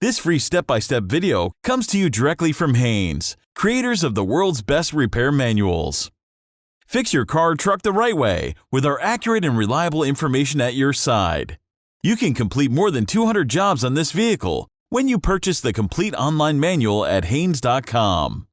This free step-by-step video comes to you directly from Haynes, creators of the world's best repair manuals. Fix your car or truck the right way with our accurate and reliable information at your side. You can complete more than 200 jobs on this vehicle when you purchase the complete online manual at Haynes.com.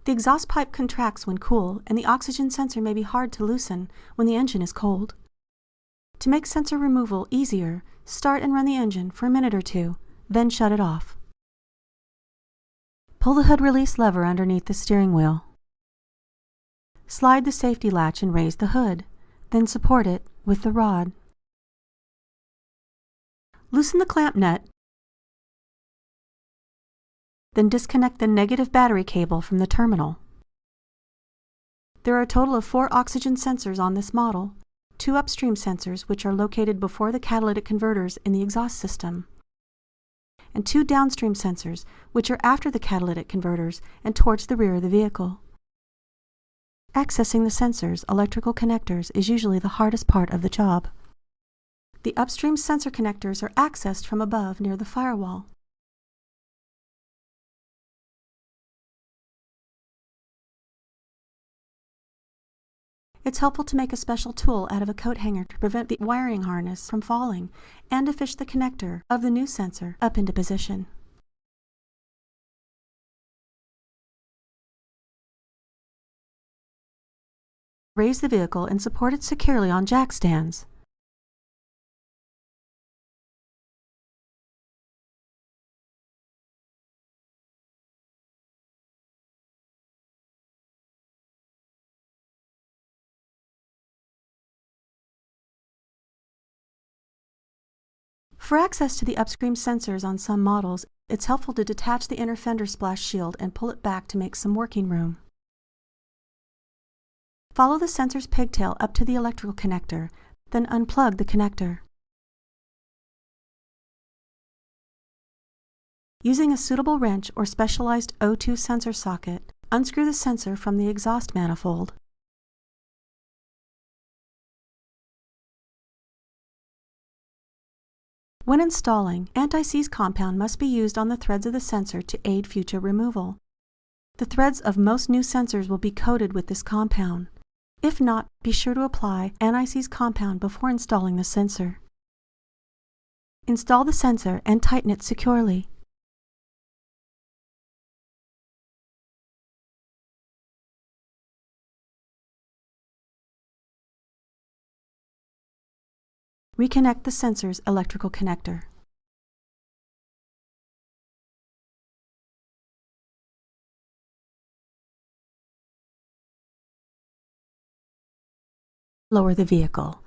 The exhaust pipe contracts when cool, and the oxygen sensor may be hard to loosen when the engine is cold. To make sensor removal easier, start and run the engine for a minute or two, then shut it off. Pull the hood release lever underneath the steering wheel. Slide the safety latch and raise the hood, then support it with the rod. Loosen the clamp nut, then disconnect the negative battery cable from the terminal. There are a total of 4 oxygen sensors on this model, 2 upstream sensors which are located before the catalytic converters in the exhaust system, and 2 downstream sensors which are after the catalytic converters and towards the rear of the vehicle. Accessing the sensors' electrical connectors is usually the hardest part of the job. The upstream sensor connectors are accessed from above near the firewall. It's helpful to make a special tool out of a coat hanger to prevent the wiring harness from falling and to fish the connector of the new sensor up into position. Raise the vehicle and support it securely on jack stands. For access to the upstream sensors on some models, it's helpful to detach the inner fender splash shield and pull it back to make some working room. Follow the sensor's pigtail up to the electrical connector, then unplug the connector. Using a suitable wrench or specialized O2 sensor socket, unscrew the sensor from the exhaust manifold. When installing, anti-seize compound must be used on the threads of the sensor to aid future removal. The threads of most new sensors will be coated with this compound. If not, be sure to apply anti-seize compound before installing the sensor. Install the sensor and tighten it securely. Reconnect the sensor's electrical connector. Lower the vehicle.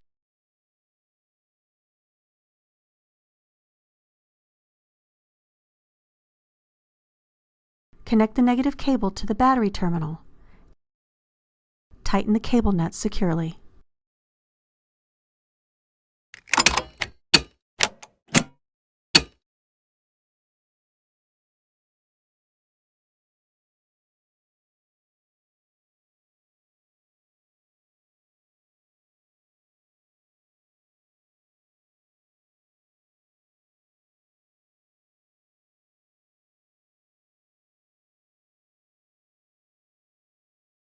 Connect the negative cable to the battery terminal. Tighten the cable nut securely.